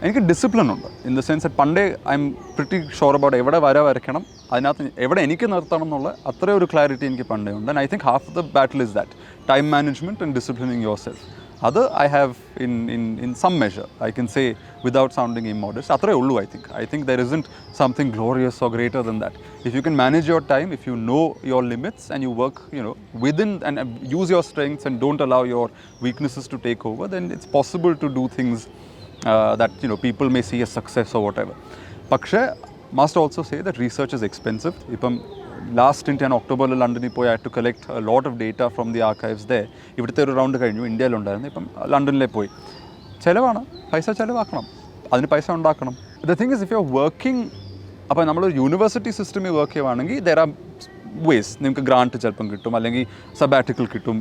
എനിക്ക് ഡിസിപ്ലിൻ ഉണ്ട് in the sense പണ്ടേ I M pretty sure about എവിടെ വരയ്ക്കണം, അതിനകത്ത് എവിടെ എനിക്ക് നിർത്തണം എന്നുള്ള അത്രയും ഒരു ക്ലാരിറ്റി എനിക്ക് പണ്ടേ ഉണ്ട്. And I think half the battle is that time management and disciplining yourself. അത് I have in some measure, I can say without sounding immodest. അത്രേ ഉള്ളൂ. I think there isn't something glorious or greater than that. If you can manage your time, if you know your limits and you work, within and use your strengths and don't allow your weaknesses to take over, then it's possible to do things that people may see as success or whatever. പക്ഷേ must also say that research is expensive. ഇപ്പം last stint ഞാൻ ഒക്ടോബറിൽ ലണ്ടനിൽ പോയി to collect lot of data from the archives there. ഇവിടുത്തെ ഒരു round കഴിഞ്ഞു, ഇന്ത്യയിലുണ്ടായിരുന്നു, ഇപ്പം ലണ്ടനിലേ പോയി. ചിലവാണ്, പൈസ ചിലവാക്കണം, അതിന് പൈസ ഉണ്ടാക്കണം. The thing is if you are working, അപ്പോൾ നമ്മളൊരു യൂണിവേഴ്സിറ്റി സിസ്റ്റമിൽ വർക്ക് ചെയ്യുവാണെങ്കിൽ ദർ ആർ വേസ്, നിങ്ങൾക്ക് ഗ്രാൻറ്റ് ചിലപ്പം കിട്ടും, അല്ലെങ്കിൽ സബാറ്റിക്കൽ കിട്ടും,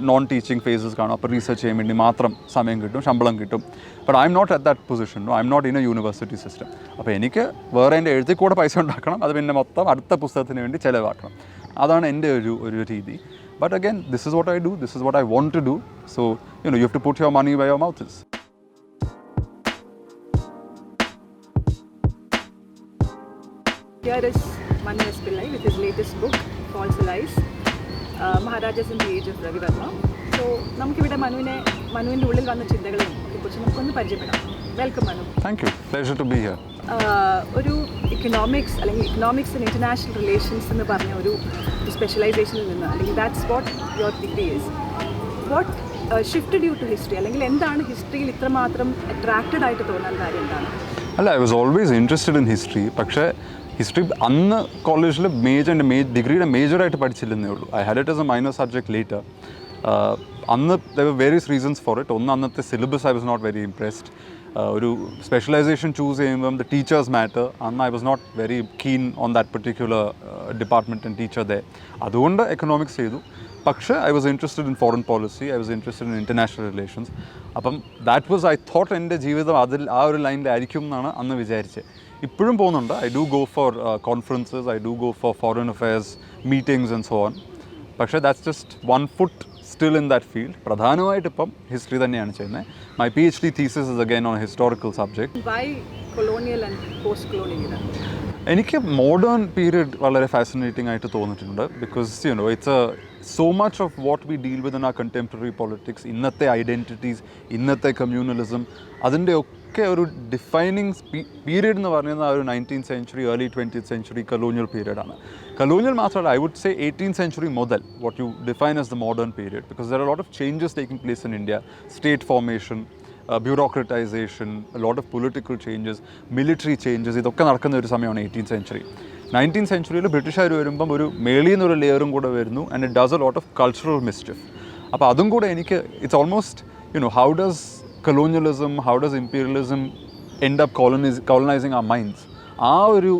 നോൺ ടീച്ചിങ് ഫേസസ് കാണും, അപ്പോൾ റീസർച്ച് ചെയ്യാൻ വേണ്ടി മാത്രം സമയം കിട്ടും, ശമ്പളം കിട്ടും. But I'm not at that position, I'm not in a university system. അപ്പോൾ എനിക്ക് വേറെ എൻ്റെ എഴുത്തിൽ കൂടെ പൈസ ഉണ്ടാക്കണം, അത് പിന്നെ മൊത്തം അടുത്ത പുസ്തകത്തിന് വേണ്ടി ചിലവാക്കണം. അതാണ് എൻ്റെ ഒരു രീതി. But again this is what I do, this is what I want to do. So you have to put your money where your mouth is. Here is Manu S. Pillai with his latest book, False Lies, Maharajas in the Age of Ravi Verma. So, നമുക്കിവിടെ മനുവിൻ്റെ ഉള്ളിൽ വന്ന ചിന്തകളെയും കുറിച്ച് നമുക്കൊന്ന് പരിചയപ്പെടാം. Welcome Manu. Thank you, pleasure to be here. ഒരു economics അല്ലെങ്കിൽ economics and international relations എന്ന് പറഞ്ഞ ഒരു സ്പെഷ്യലൈസേഷനിൽ നിന്ന്, അല്ലെങ്കിൽ that's what your degree is. What shifted you to history, അല്ലെങ്കിൽ എന്താണ് ഹിസ്റ്ററിയിൽ ഇത്രമാത്രം അട്രാക്റ്റഡ് ആയിട്ട് തോന്നാൻ കാര്യം എന്താണ്? അല്ല, I was always interested in history. പക്ഷേ ഹിസ്റ്ററി അന്ന് കോളേജിൽ ഡിഗ്രിയുടെ മേജറായിട്ട് പഠിച്ചില്ലെന്നേ ഉള്ളൂ. I had it as a minor subject later. അന്ന് there were various reasons for it. ഒന്ന്, അന്നത്തെ syllabus I was not very impressed. ഒരു സ്പെഷ്യലൈസേഷൻ ചൂസ് ചെയ്യുമ്പം ദ ടീച്ചേഴ്സ് മാറ്റർ. അന്ന് I was not very keen on that particular department and teacher there. അതുകൊണ്ട് economics ചെയ്തു. പക്ഷേ I was interested in foreign policy, I was interested in international relations. അപ്പം that was I thought എൻ്റെ ജീവിതം ആ ഒരു ലൈനിലായിരിക്കും എന്നാണ് അന്ന് വിചാരിച്ചത്. ഇപ്പോഴും പോകുന്നുണ്ട്. I do go for conferences, I do go for foreign affairs meetings and so on. പക്ഷേ that's just one foot still in that field. പ്രധാനമായിട്ട് ഇപ്പം ഹിസ്റ്ററി തന്നെയാണ് ചെയ്യുന്നത്. My PhD thesis is again on a historical subject. Why colonial and post-colonial? എനിക്ക് modern period വളരെ fascinating ആയിട്ട് തോന്നിയിട്ടുണ്ട്. Because it's so much of what we deal with in ആ contemporary politics, ഇന്നത്തെ ഐഡൻറ്റിറ്റീസ്, ഇന്നത്തെ കമ്മ്യൂണലിസം, അതിൻ്റെ ഒക്കെ ഒരു ഡിഫൈനിങ് പീരിയഡ് എന്ന് പറയുന്നത് ആ ഒരു 19th century, early 20th century colonial പീരിയഡാണ്. colonial മാത്രമല്ല, I would say 18th century മുതൽ what you define as the modern period, because there are a lot of changes taking place in India. State formation, bureaucratization, a lot of political changes, military changes, ഇതൊക്കെ നടക്കുന്ന ഒരു സമയമാണ് 18th century. 19th century ബ്രിട്ടീഷുകാർ വരുമ്പം ഒരു മേളിൽ നിന്നൊരു ലെയറും കൂടെ വരുന്നു, and it does a lot of cultural mischief. അപ്പോൾ അതും കൂടെ എനിക്ക് it's almost how does colonialism, how does imperialism end up colonizing our minds? ആ ഒരു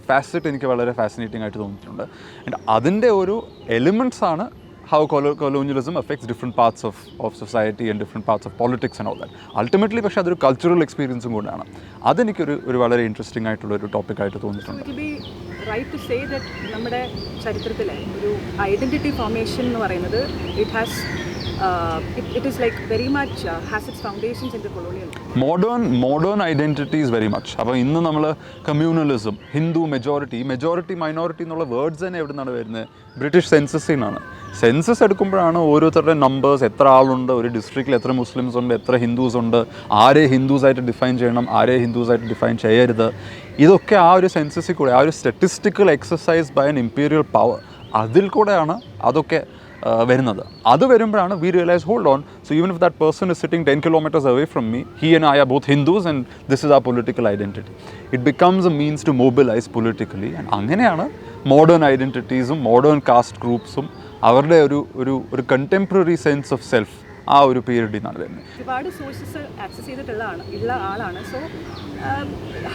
ഫാസറ്റ് എനിക്ക് വളരെ ഫാസിനേറ്റിംഗ് ആയിട്ട് തോന്നിയിട്ടുണ്ട്. ആൻഡ് അതിൻ്റെ ഒരു എലിമെൻറ്റ്സ് ആണ് how colonialism affects different parts of society and different parts of politics and all that. Ultimately, പക്ഷേ അതൊരു കൾച്ചറൽ എക്സ്പീരിയൻസും കൂടെയാണ്. അതെനിക്കൊരു വളരെ ഇൻട്രസ്റ്റിംഗ് ആയിട്ടുള്ളൊരു ടോപ്പിക്കായിട്ട് തോന്നിയിട്ടുണ്ട്. It will be right to say that നമ്മുടെ ചരിത്രത്തിലെ ഒരു ഐഡൻറ്റിറ്റി ഫോർമേഷൻ എന്ന് പറയുന്നത് it is like very much has its foundations in the colonial. Modern identities very much. അപ്പോൾ ഇന്ന് നമ്മൾ കമ്മ്യൂണലിസം, ഹിന്ദു മെജോറിറ്റി മൈനോറിറ്റി എന്നുള്ള വേർഡ്സ് തന്നെ എവിടെ നിന്നാണ് വരുന്നത്? ബ്രിട്ടീഷ് സെൻസസിൽ നിന്നാണ്. സെൻസസ് എടുക്കുമ്പോഴാണ് ഓരോരുത്തരുടെ നമ്പേഴ്സ്, എത്ര ആളുണ്ട്, ഒരു ഡിസ്ട്രിക്റ്റിൽ എത്ര മുസ്ലിംസ് ഉണ്ട്, എത്ര ഹിന്ദുസ് ഉണ്ട്, ആരെ ഹിന്ദുസായിട്ട് ഡിഫൈൻ ചെയ്യണം, ആരെ ഹിന്ദുസായിട്ട് ഡിഫൈൻ ചെയ്യരുത്, ഇതൊക്കെ ആ ഒരു സെൻസസിൽ കൂടെ, ആ ഒരു statistical exercise by an imperial power, അതിൽ കൂടെയാണ് അതൊക്കെ വരുന്നത്. അത് വരുമ്പോഴാണ് we realise hold on, so even if that person is sitting 10 kilometers away from me, he and I are both Hindus and this is our political identity. It becomes a means to mobilize politically. And അങ്ങനെയാണ് modern ഐഡൻറ്റിറ്റീസും modern cast ഗ്രൂപ്പ്സും അവരുടെ ഒരു contemporary sense of self ആ ഒരു പീരീഡിൽ നിന്നാണ് വരുന്നത്. ഒരുപാട് sources access ചെയ്തിട്ടുള്ള ആളാണ്. So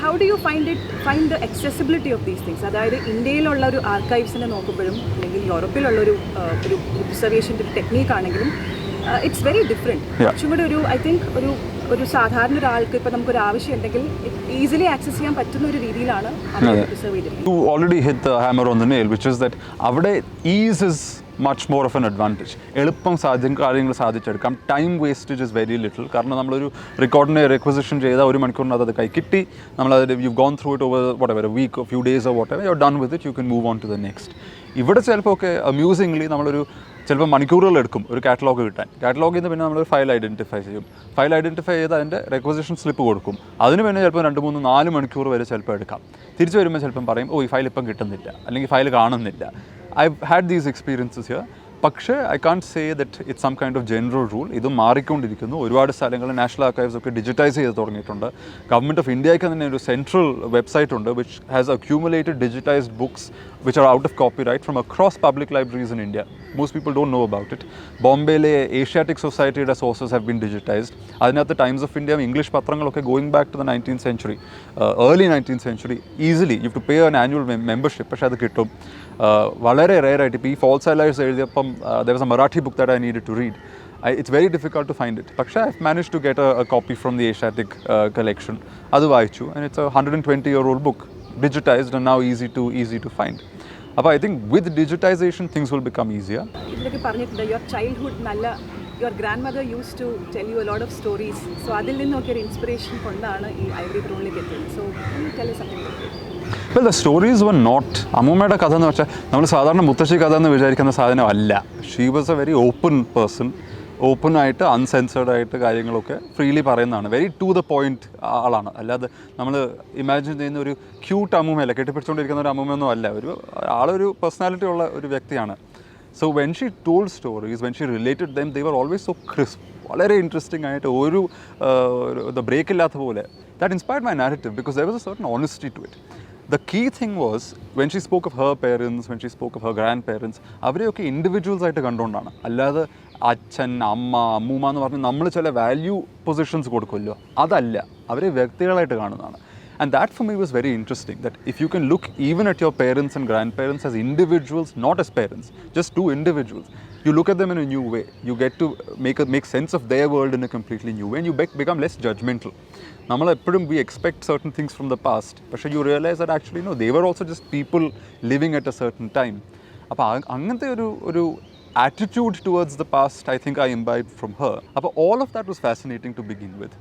how do you find the accessibility of these things? അതായത് ഇന്ത്യയിലുള്ള ഒരു ആർക്കൈവ്സിനെ നോക്കുമ്പോഴും അല്ലെങ്കിൽ യൂറോപ്പിലുള്ള ഒരു പ്രിസർവേഷൻ്റെ ടെക്നീക്ക് ആണെങ്കിലും ഇറ്റ്സ് വെരി ഡിഫറെൻറ്റ്. കുറച്ചും കൂടി ഐ തിങ്ക് ഒരു സാധാരണ ഒരാൾക്ക് ഇപ്പോൾ നമുക്കൊരു ആവശ്യം ഉണ്ടെങ്കിൽ ഈസിലി ആക്സസ് ചെയ്യാൻ പറ്റുന്ന ഒരു രീതിയിലാണ് പ്രിസർവ് ചെയ്തിരിക്കുന്നത്. You already hit the hammer on the nail, which is that അവിടെ is is much more of an advantage. എളുപ്പം കാര്യങ്ങൾ സാധിച്ചെടുക്കാം. Time wastage is very little. കാരണം നമ്മളൊരു റെക്കോർഡിനെ റിക്വസിഷൻ ചെയ്താൽ 1 മണിക്കൂറിനകത്ത് അത് കൈ കിട്ടി, നമ്മളത് you gone through it over whatever week few days or whatever you are done with it, you can move on to the next. ഇവിടെ ചിലപ്പോൾ ഒക്കെ അമ്യൂസിംഗ്ലി നമ്മളൊരു ചിലപ്പോൾ മണിക്കൂറുകൾ എടുക്കും ഒരു കാറ്റലോഗ് കിട്ടാൻ. കാറ്റലോഗിൽ നിന്ന് പിന്നെ നമ്മളൊരു ഫയൽ ഐഡൻറ്റിഫൈ ചെയ്യും. ഫയൽ ഐഡൻറ്റിഫൈ ചെയ്ത് അതിൻ്റെ റെക്വസിഷൻ സ്ലിപ്പ് കൊടുക്കും. അതിന് പിന്നെ ചിലപ്പോൾ 2, 3, 4 മണിക്കൂർ വരെ ചിലപ്പോൾ എടുക്കാം. തിരിച്ച് വരുമ്പോൾ ചിലപ്പം പറയും ഈ ഫയൽ ഇപ്പം കിട്ടുന്നില്ല, അല്ലെങ്കിൽ ഫയൽ കാണുന്നില്ല. I had these experiences here. പക്ഷേ I can't say that it's some kind of general rule. ഇത് മാറിക്കൊണ്ടിരിക്കുന്നു. ഒരുപാട് സ്ഥലങ്ങൾ നാഷണൽ ആർക്കൈവ്സ് ഒക്കെ ഡിജിറ്റൈസ് ചെയ്ത് തുടങ്ങിയിട്ടുണ്ട്. ഗവൺമെൻറ് ഓഫ് ഇന്ത്യയ്ക്ക് തന്നെ ഒരു സെൻട്രൽ വെബ്സൈറ്റ് ഉണ്ട് which has accumulated digitised books which are out of copyright from across public libraries in India. Most people don't know about it. ബോംബെയിലെ ഏഷ്യാറ്റിക് സൊസൈറ്റിയുടെ സോഴ്സസ് ഹാവ് ബീൻ ഡിജിറ്റൈസ്ഡ്. അതിനകത്ത് Times of India English പത്രങ്ങളൊക്കെ going back to the 19th century, early 19th century, easily you to pay an annual membership. പക്ഷേ അത് കിട്ടും. വളരെ റെയറായിട്ട്. ഇപ്പോൾ ഈ ഫോൾസ് അലൈസ് എഴുതിയപ്പം there was a Marathi book that I needed to read. It's very difficult to find it. പക്ഷേ I've managed to get a copy from the Asiatic collection. അത് വായിച്ചു. And it's a 120-year-old book, digitized and now easy to find. അപ്പോൾ I think with digitisation things will become easier. ഇതിലൊക്കെ പറഞ്ഞിട്ടുണ്ട് your childhood നല്ല your grandmother use to tell you a lot of stories. So അതിൽ നിന്നൊക്കെ ഒരു inspiration കൊണ്ടാണ് ഈ ivory ത്രോണിലേക്ക് എത്തിയത്. So tell us something about it. Well the stories were not. അമ്മൂമ്മയുടെ കഥ എന്ന് വെച്ചാൽ നമ്മൾ സാധാരണ മുത്തശ്ശി കഥ എന്ന് വിചാരിക്കുന്ന സാധനമല്ല. She was a very open person. ഓപ്പണായിട്ട് അൺസെൻസേർഡായിട്ട് കാര്യങ്ങളൊക്കെ ഫ്രീലി പറയുന്നതാണ്. വെരി ടു ദ പോയിൻറ്റ് ആളാണ്. അല്ലാതെ നമ്മൾ ഇമാജിൻ ചെയ്യുന്ന ഒരു ക്യൂട്ട് അമ്മൂമ്മയല്ല, കെട്ടിപ്പിടിച്ചുകൊണ്ടിരിക്കുന്ന ഒരു അമ്മൂമ്മയൊന്നും അല്ല. ആളൊരു പേഴ്സണാലിറ്റി ഉള്ള ഒരു വ്യക്തിയാണ്. So when she told stories, when she related them, they were always so crisp. വളരെ ഇൻട്രസ്റ്റിംഗ് ആയിട്ട് ഒരു ബ്രേക്ക് ഇല്ലാത്ത പോലെ. That inspired my narrative because there was a certain honesty to it. The key thing was when she spoke of her parents, when she spoke of her grandparents, അവരെയൊക്കെ individuals ആയിട്ട് കണ്ടുകൊണ്ടാണ്. അല്ലാതെ അച്ഛൻ, അമ്മ, അമ്മൂമ്മ എന്ന് പറഞ്ഞ് നമ്മൾ ചില വാല്യൂ പൊസിഷൻസ് കൊടുക്കുമല്ലോ, അതല്ല. അവരെ വ്യക്തികളായിട്ട് കാണുന്നതാണ്. And that for me was very interesting, that if you can look even at your parents and grandparents as individuals, not as parents, just two individuals, you look at them in a new way. You get to make sense of their world in a completely new way, and you become less judgmental. നമ്മളെപ്പോഴും we expect certain things from the past, പക്ഷേ you realize that actually no, they were also just people living at a certain time. അപ്പോൾ അങ്ങനത്തെ ഒരു attitude towards the past I think I imbibed from her. അപ്പോൾ all of that was fascinating to begin with.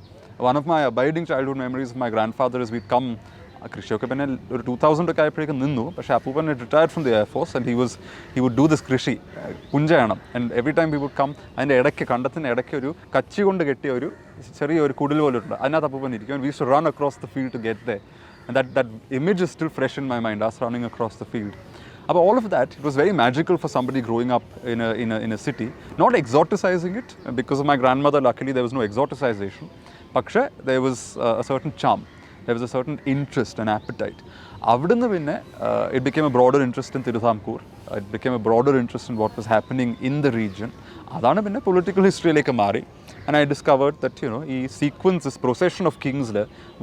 One of my abiding childhood memories of my grandfather is we'd come, കൃഷിയൊക്കെ പിന്നെ ഒരു 2000 ഒക്കെ ആയപ്പോഴേക്കും നിന്നു. പക്ഷേ അപ്പൂപ്പൻ retired from the air force and he would do this കൃഷി, പുഞ്ചയണം. And every time we would come, അതിൻ്റെ ഇടയ്ക്ക് കണ്ടത്തിൻ്റെ ഇടയ്ക്ക് ഒരു കച്ചി കൊണ്ട് കെട്ടിയ ഒരു ചെറിയൊരു കുടിൽ പോലെ ഉണ്ട്. അതിനകത്ത് അപ്പൂപ്പൻ ഇരിക്കും. We used to run across the field to get there. And that image is still fresh in my mind, us running across the field. But all of that, it was very magical for somebody growing up in a city, not exoticizing it. Because of my grandmother, luckily there was no exoticization. പക്ഷേ there was a certain charm. There was a certain interest and appetite. അവിടുന്ന് പിന്നെ it became a broader interest in Tiruthamkur. It became a broader interest in what was happening in the region. അതാണ് പിന്നെ political ഹിസ്റ്ററിയിലേക്ക് മാറി. And I discovered that, ഈ sequence, this procession of kings,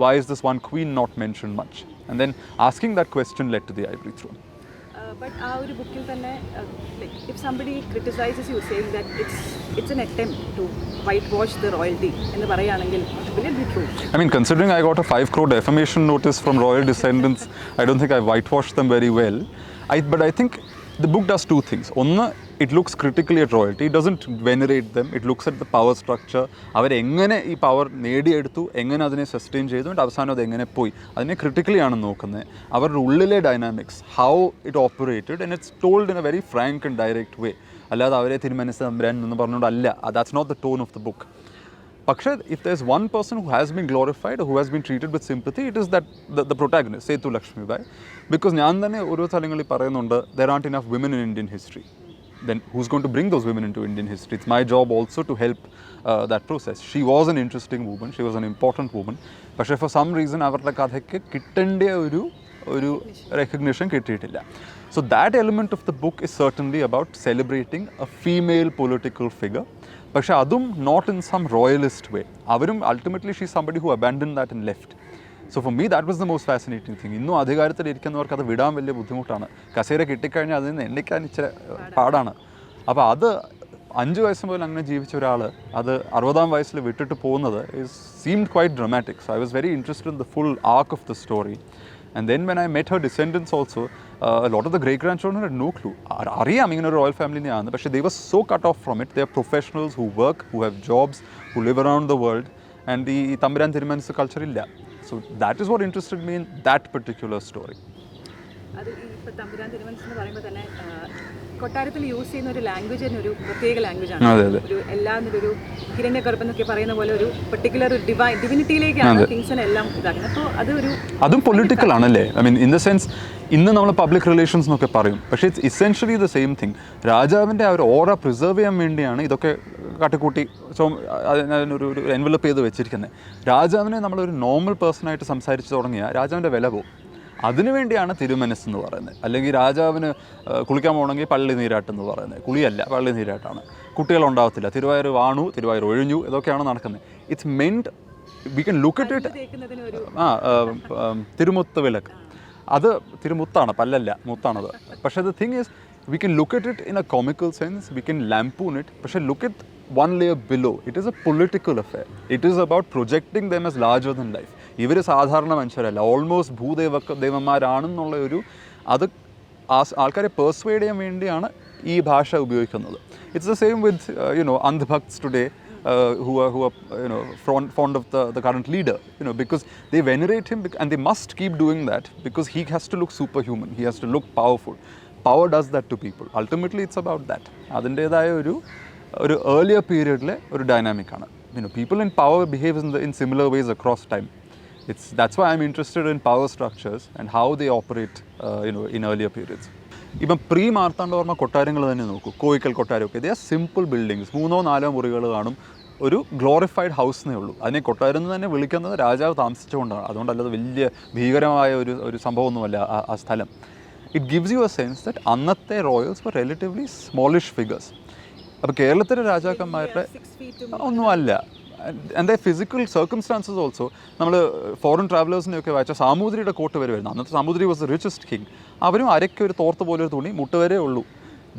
why is this one queen not mentioned much? And then asking that question led to the ivory throne. But ആ ഒരു ബുക്കിൽ തന്നെ if somebody criticizes you saying that it's an attempt to whitewash the royalty എന്ന് പറയുകയാണെങ്കിൽ will it be true? I mean, considering I got a 5 crore defamation notice from royal descendants, I don't think I whitewashed them very well. But I think the book does two things. One, it looks critically at royalty. It doesn't venerate them. It looks at the power structure. അവരെങ്ങനെ ഈ power നേടിയെടുത്തു, എങ്ങനെ അതിനെ sustain ചെയ്തു, എന്നിട്ട് അവസാനം അത് എങ്ങനെ പോയി, അതിനെ ക്രിട്ടിക്കലി ആണ് നോക്കുന്നത്. അവരുടെ ഉള്ളിലെ dynamics, how it operated, and it's told in a very frank and direct way. അല്ലാതെ അവരെ തിരുമനസ് തമ്പുരാൻ എന്ന് പറഞ്ഞുകൊണ്ടല്ല. That's not the tone of the book. പക്ഷേ if there's one person who has been glorified or who has been treated with sympathy, it is that the protagonist, Sethu Lakshmibai. Because ഞാൻ തന്നെ ഓരോ സ്ഥലങ്ങളിൽ പറയുന്നുണ്ട്, there aren't enough women in Indian history. Then who's going to bring those women into Indian history? It's my job also to help that process. She was an interesting woman. She was an important woman. പക്ഷേ for some reason അവരുടെ കഥയ്ക്ക് കിട്ടേണ്ട ഒരു recognition കിട്ടിയിട്ടില്ല. So that element of the book is certainly about celebrating a female political figure. പക്ഷേ അതും not in some royalist way. അവരും ultimately she's somebody who abandoned that and left. So for me that was the most fascinating thing. ഇന്നും അധികാരത്തിൽ ഇരിക്കുന്നവർക്ക് അത് വിടാൻ വലിയ ബുദ്ധിമുട്ടാണ്. കസേര കിട്ടിക്കഴിഞ്ഞാൽ അതിൽ നിന്ന് എണ്ണിക്കാൻ ഇച്ചിരി പാടാണ്. അപ്പോൾ അത് 5 വയസ്സ് മുതൽ അങ്ങനെ ജീവിച്ച ഒരാൾ അത് 60-ാം വയസ്സിൽ വിട്ടിട്ട് പോകുന്നത് seemed quite dramatic. So I was very interested in the full arc of the story. And then when I met her descendants also, a lot of the great grandchildren had no clue. അറിയാം ഇങ്ങനെ ഒരു royal ഫാമിലിനെയാണ്, പക്ഷേ they were so cut off from it. They are professionals who work, who have jobs, who live around the world, and ഈ തമ്പുരാൻ തിരുമനസ് culture ഇല്ല. So that is what interested me in that particular story. അത് ഇപ്പോൾ തമ്പുരാൻ തിരുമനസ് എന്ന് പറയുമ്പോൾ തന്നെ കൊട്ടാരത്തിൽ യൂസ് ചെയ്യുന്ന ഒരു ലാംഗ്വേജ് തന്നെ ഒരു പ്രത്യേക ലാംഗ്വേജാണ്. ഒരു ഒരു ഹിരണ്യഗർഭം എന്നൊക്കെ പറയുന്ന പോലെ ഒരു പെർട്ടിക്കുലർ ഒരു ഡിവിനിറ്റിയിലേക്കാണ് കിങ്സിനെ എല്ലാം ഇതാക്കുന്നത്. അപ്പോൾ അതും പൊളിറ്റിക്കൽ ആണല്ലേ. I mean in the sense ഇന്ന് നമ്മൾ പബ്ലിക് റിലേഷൻസ് എന്നൊക്കെ പറയും, പക്ഷേ ഇറ്റ്സ് ഇസെൻഷ്യലി ദ സെയിം തിങ്. രാജാവിൻ്റെ ആ ഒരു ഓറ പ്രിസർവ് ചെയ്യാൻ വേണ്ടിയാണ് ഇതൊക്കെ കാട്ടിക്കൂട്ടി അതിനൊരു എൻവലപ്പ് ചെയ്ത് വെച്ചിരിക്കുന്നത്. രാജാവിനെ നമ്മളൊരു നോർമൽ പേഴ്സണായിട്ട് സംസാരിച്ച് തുടങ്ങിയാൽ രാജാവിൻ്റെ വില പോകും. അതിനുവേണ്ടിയാണ് തിരുമനസ് എന്ന് പറയുന്നത്. അല്ലെങ്കിൽ രാജാവിന് കുളിക്കാൻ പോകണമെങ്കിൽ പള്ളി നീരാട്ടെന്ന് പറയുന്നത്. കുളിയല്ല, പള്ളി നീരാട്ടാണ്. കുട്ടികളുണ്ടാവത്തില്ല, തിരുവായൂർ വാണു, തിരുവായൂർ ഒഴിഞ്ഞു, ഇതൊക്കെയാണ് നടക്കുന്നത്. It's meant we can look at it. തിരുമുത്ത് വിലക്ക്, അത് തിരുമുത്താണ്, പല്ലല്ല, മുത്താണത്. പക്ഷേ the thing is we can look at it in a comical sense, we can lampoon it, പക്ഷേ look at one layer below. It is a political affair. It is about projecting them as larger than life. ഇവർ സാധാരണ മനുഷ്യരല്ല, almost ഭൂദേവന്മാരാണെന്നുള്ള ഒരു അത് ആൾക്കാരെ persuade ചെയ്യാൻ വേണ്ടിയാണ് ഈ ഭാഷ ഉപയോഗിക്കുന്നത്. ഇറ്റ്സ് ദ സെയിം വിത്ത് അന്ധഭക്ത്സ് today who are fond of the current leader, because they venerate him and they must keep doing that because he has to look superhuman, he has to look powerful. Power does that to people. Ultimately it's about that. അതിൻ്റേതായ ഒരു earlier പീരിയഡിലെ ഒരു ഡൈനാമിക്കാണ്. People in power behave in similar ways across time. That's why I'm interested in power structures and how they operate in earlier periods. ഇപ്പം pre Marthanda Varma കൊട്ടാരങ്ങൾ തന്നെ നോക്കൂ, കോയിക്കൽ കൊട്ടാരമൊക്കെ, they are simple buildings, 3-4 മുറികൾ കാണും, ഒരു ഗ്ലോറിഫൈഡ് ഹൗസിനേ ഉള്ളൂ. അതിനെ കൊട്ടാരം എന്ന് തന്നെ വിളിക്കുന്നത് രാജാവ് താമസിച്ചുകൊണ്ടാണ്. അതുകൊണ്ടല്ലാതെ വലിയ ഭീകരമായ ഒരു സംഭവമൊന്നുമല്ല ആ സ്ഥലം. It gives you a sense that അന്നത്തെ Royals were relatively smallish figures. അപ്പോൾ കേരളത്തിലെ രാജാക്കന്മാരുടെ ഒന്നുമല്ല. And the physical circumstances also, നമ്മൾ ഫോറിൻ ട്രാവലേഴ്സിനെയൊക്കെ വായിച്ച സാമൂതിരിയുടെ കോട്ട് വരെ വരുന്നത്. അന്നത്തെ Samoothiri was the richest king. അവരും അരയ്ക്ക് ഒരു തോർത്ത് പോലൊരു തുണി മുട്ട് വരെ ഉള്ളൂ.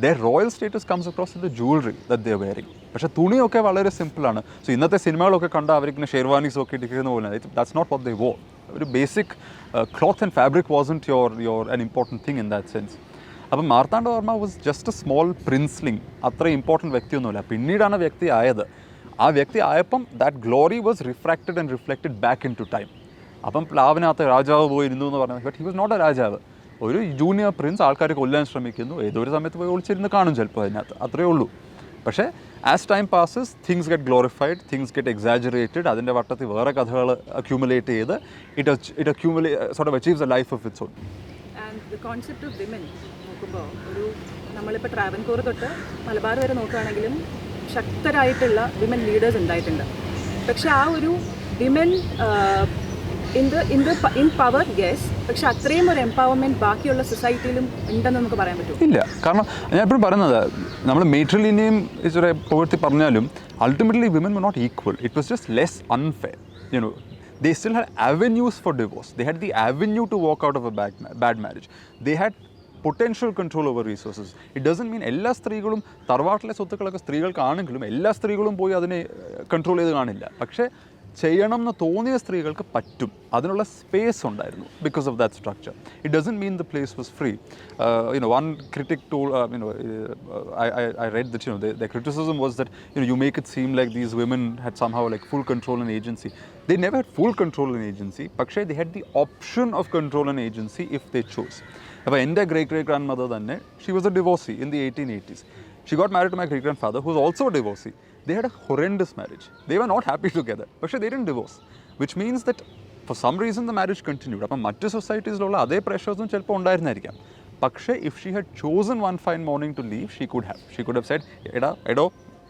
their royal status comes across in the jewelry that they are wearing. പക്ഷേ തുണിയൊക്കെ വളരെ സിമ്പിളാണ്. സോ ഇന്നത്തെ സിനിമകളൊക്കെ കണ്ട അവർക്ക് ഷെർവാനീസ് ഒക്കെ ഇട്ടിരിക്കുന്ന പോലെ that's not what they wore. ഒരു basic cloth and fabric wasn't your an important thing in that sense. അപ്പം Marthanda Varma was just a small princeling, അത്ര ഇമ്പോർട്ടൻറ്റ് വ്യക്തിയൊന്നുമില്ല. പിന്നീടാണ് വ്യക്തി ആയത്. ആ വ്യക്തി ആയപ്പം that glory was refracted and reflected back into time. അപ്പം പ്ലാവിനകത്ത് രാജാവ് പോയിരുന്നു എന്ന് പറഞ്ഞത്, but he was not a രാജാവ്. ഒരു ജൂനിയർ പ്രിൻസ് ആൾക്കാർ കൊല്ലാൻ ശ്രമിക്കുന്നു, ഏതൊരു സമയത്ത് പോയി ഒളിച്ചിരുന്ന് കാണും ചിലപ്പോൾ അതിനകത്ത്, അത്രയേ ഉള്ളൂ. പക്ഷേ as time passes things get glorified, things get exaggerated, അതിൻ്റെ വട്ടത്തിൽ വേറെ കഥകൾ അക്യൂമുലേറ്റ് ചെയ്ത് sort of achieves A life of its on. And the concept of women നോക്കുമ്പോൾ ഒരു നമ്മളിപ്പോൾ ട്രാവൻകൂർ തൊട്ട് മലബാർ വരെ നോക്കുകയാണെങ്കിലും ശക്തരായിട്ടുള്ള വിമൻ ലീഡേഴ്സ് ഉണ്ടായിട്ടുണ്ട്. പക്ഷേ ആ ഒരു വിമൻ ഇൻ പവർ യെസ്, പക്ഷെ അത്രയും ഒരു എംപവർമെൻറ്റ് ബാക്കിയുള്ള സൊസൈറ്റിയിലും ഉണ്ടെന്ന് നമുക്ക് പറയാൻ പറ്റും. ഇല്ല, കാരണം ഞാൻ എപ്പോഴും പറയുന്നത് നമ്മൾ മേട്രിലിനെയും ഇച്ചിരി പുകഴ്ത്തി പറഞ്ഞാലും ultimately women were not equal. It was just less unfair. They still had avenues for divorce. They had the avenue to walk out of a bad marriage. They had potential control over resources. It doesn't mean എല്ലാ സ്ത്രീകളും തറവാട്ടിലെ സ്വത്തുക്കളൊക്കെ സ്ത്രീകൾക്കാണെങ്കിലും എല്ലാ സ്ത്രീകളും പോയി അതിനെ control ചെയ്ത് കാണില്ല. പക്ഷേ ചെയ്യണം എന്ന് തോന്നിയ സ്ത്രീകൾക്ക് പറ്റും, അതിനുള്ള സ്പേസ് ഉണ്ടായിരുന്നു because of that structure. It doesn't mean the place was free. One critic told, I read that the criticism was that you make it seem like these women had somehow like full control and agency. They never had full control and agency, പക്ഷേ they had the option of control and agency if they chose. അപ്പോൾ എൻ്റെ great grand mother തന്നെ, she was a divorcee in the 1880s. She got married to my great grandfather who was also a divorcee. They had a horrendous marriage. They were not happy together. But they didn't divorce. Which means that for some reason the marriage continued. അപ്പം മറ്റ് സൊസൈറ്റീസിലുള്ള അതേ പ്രഷേഴ്സും ചിലപ്പോൾ ഉണ്ടായിരുന്നായിരിക്കാം. പക്ഷേ if she had chosen one fine morning to leave, she could have said, എടോ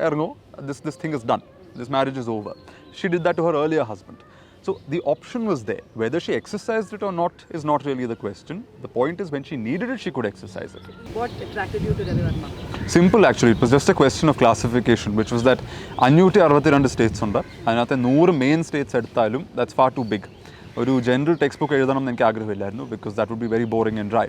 ഇറങ്ങോ, this thing is done. This marriage is over. She did that to her earlier husband. So the option was there. Whether she exercised it or not is not really the question. The point is when she needed it, she could exercise it. What attracted you to Ravi Verma? Simple actually. It was just a question of classification, which was that 562 states ഉണ്ട്. അതിനകത്ത് 100 main States എടുത്താലും that's far too big. ഒരു general textbook എഴുതണം എന്ന് എനിക്ക് ആഗ്രഹമില്ലായിരുന്നു, because that would be very boring and dry.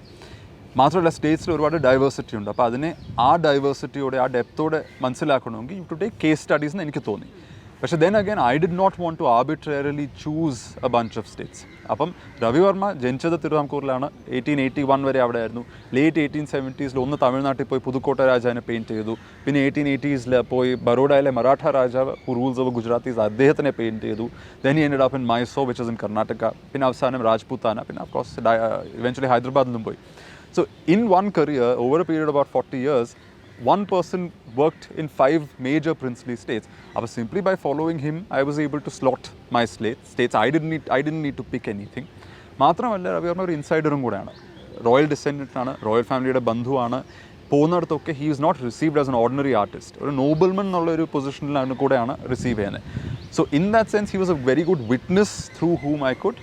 മാത്രമല്ല സ്റ്റേറ്റ്സിൽ ഒരുപാട് ഡൈവേഴ്സിറ്റി ഉണ്ട്. അപ്പോൾ അതിനെ ആ ഡൈവേഴ്സിറ്റിയോടെ ആ ഡെപ്തോടെ മനസ്സിലാക്കണമെങ്കിൽ U to take case studies എന്ന് എനിക്ക് തോന്നി. പക്ഷേ then again I did not want to arbitrarily choose a bunch of States. അപ്പം രവിവർമ്മ ജനിച്ചത് തിരുവിതാംകൂറിലാണ്, 1881 വരെ അവിടെ ആയിരുന്നു. ലേറ്റ് 1870s ഒന്ന് തമിഴ്നാട്ടിൽ പോയി പുതുക്കോട്ട രാജാവിനെ പെയിൻറ്റ് ചെയ്തു. പിന്നെ 1880s പോയി ബറോഡയിലെ മറാഠ രാജാവ് ഹു റൂൾസ് ഓവർ ഗുജറാത്തീസ് അദ്ദേഹത്തിനെ പെയിൻറ്റ് ചെയ്തു. Then he ended up in Mysore which is in Karnataka. പിന്നെ അവസാനം രാജ്പുത്താന, പിന്നെ ഓഫ് കോഴ്സ് ഇവൻച്വലി ഹൈദരാബാദിലും പോയി. So in one career, over a period of about 40 years, one person worked in 5 major princely states. But simply by following him, I was able to slot my states. I didn't need to pick anything. മാത്രമല്ല രവിവർമ്മ ഒരു ഇൻസൈഡറും കൂടെയാണ്, royal descendant ആണ്, royal ഫാമിലിയുടെ ബന്ധുവാണ്. പോകുന്നിടത്തൊക്കെ he is not received as an ordinary artist, ഒരു nobleman എന്നുള്ളൊരു പൊസിഷനിലാണ് കൂടെയാണ് റിസീവ് ചെയ്യുന്നത്. So in that sense he was a very good witness through whom I could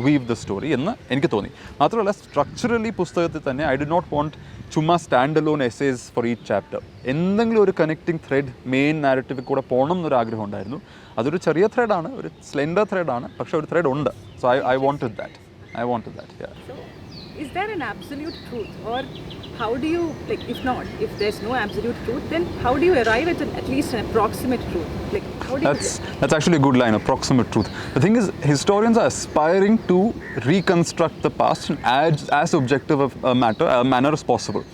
weave the story എന്ന് എനിക്ക് തോന്നി. മാത്രമല്ല സ്ട്രക്ചറലി പുസ്തകത്തിൽ തന്നെ ഐ ഡിഡ് നോട്ട് വോണ്ട് ചുമ്മാ stand alone essays for each chapter. എന്തെങ്കിലും ഒരു കണക്റ്റിംഗ് ത്രെഡ് മെയിൻ നാരറ്റീവിൽ കൂടെ പോകണം എന്നൊരു ആഗ്രഹം ഉണ്ടായിരുന്നു. അതൊരു ചെറിയ ത്രെഡാണ്, ഒരു സ്ലെൻഡർ ത്രെഡാണ്, പക്ഷേ ഒരു ത്രെഡ് ഉണ്ട്. So I wanted that. Yeah. So, is there an absolute truth, or how do you, like, if there's no absolute truth, then how do you arrive at at least an approximate truth? Like, how do That's actually a good line, approximate truth. The thing is, historians are aspiring to reconstruct the past in as objective a manner as possible.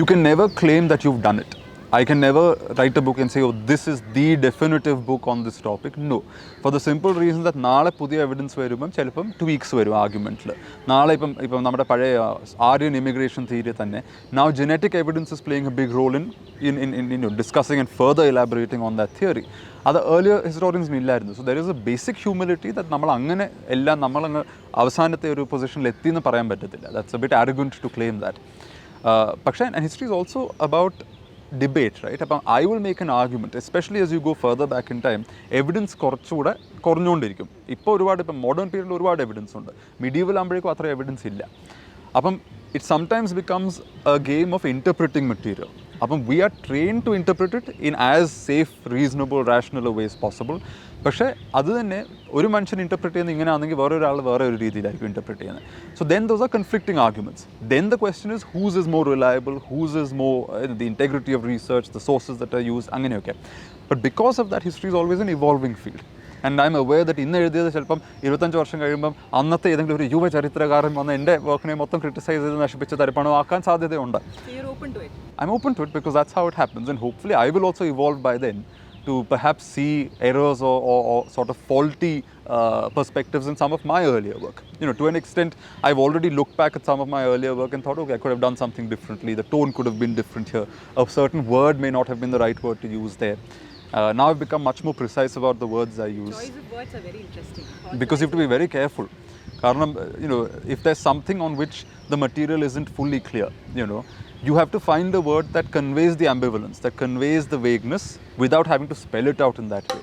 You can never claim that you've done it. I can never write a book and say, oh, this is the definitive book on this topic. No. For the simple reason that നാളെ പുതിയ evidence വരുമ്പം ചിലപ്പം twigs വരും ആർഗ്യുമെൻറ്റിൽ. നാളെ ഇപ്പം നമ്മുടെ പഴയ Aryan immigration theory തന്നെ now genetic evidence is playing a big role in discussing and further elaborating on that theory. അത് earlier historians ഇല്ലായിരുന്നു. So there is a basic humility that നമ്മൾ അങ്ങനെ എല്ലാം നമ്മളങ്ങ് അവസാനത്തെ ഒരു പൊസിഷനിൽ എത്തിയെന്ന് പറയാൻ പറ്റത്തില്ല. That's a bit arrogant to claim that. പക്ഷേ and history is also about debate, right? അപ്പം I will make an argument, especially as you go further back in time, evidence കുറച്ചുകൂടെ കുറഞ്ഞുകൊണ്ടിരിക്കും. ഇപ്പോൾ ഒരുപാട് ഇപ്പം മോഡേൺ പീരീഡിൽ ഒരുപാട് എവിഡൻസ് ഉണ്ട്, മിഡീവൽ ആകുമ്പോഴേക്കും അത്ര എവിഡൻസ് ഇല്ല. അപ്പം it sometimes becomes a game of interpreting material. അപ്പം we are train to interpret it in as safe reasonable rational ways possible. പക്ഷേ അത് തന്നെ ഒരു മനുഷ്യൻ ഇൻ്റർപ്രിറ്റ് ചെയ്യുന്നത് ഇങ്ങനെയാണെങ്കിൽ വേറൊരാൾ വേറെ ഒരു രീതിയിലായിരിക്കും ഇൻ്റർപ്രിറ്റ് ചെയ്യുന്നത്. So then those are conflicting arguments. Then the question is whose is more reliable, whose is more the integrity of research, the sources that are use, അങ്ങനെയൊക്കെ. But because of that history is always an evolving field. And I am aware that ഇന്ന് എഴുതിയത് ചിലപ്പം 25 വർഷം കഴിയുമ്പം അന്നത്തെ ഏതെങ്കിലും ഒരു യുവ ചരിത്രകാരൻ വന്ന് എൻ്റെ വർക്കിനെ മൊത്തം ക്രിട്ടിസൈസ് ചെയ്ത് നശിപ്പിച്ച് തരപ്പണമാക്കാൻ സാധ്യതയുണ്ട്. I'm open to it because that's how it happens, and hopefully I will also evolve by then to perhaps see errors or sort of faulty perspectives in some of my earlier work. To an extent, I've already looked back at some of my earlier work and thought, okay, I could have done something differently. The tone could have been different here. A certain word may not have been the right word to use there. Now I've become much more precise about the words I use. Choice of words are very interesting. Because you have to be very careful. കാരണം if there's something on which the material isn't fully clear, you have to find a word that conveys the ambivalence, that conveys the vagueness without having to spell it out in that way.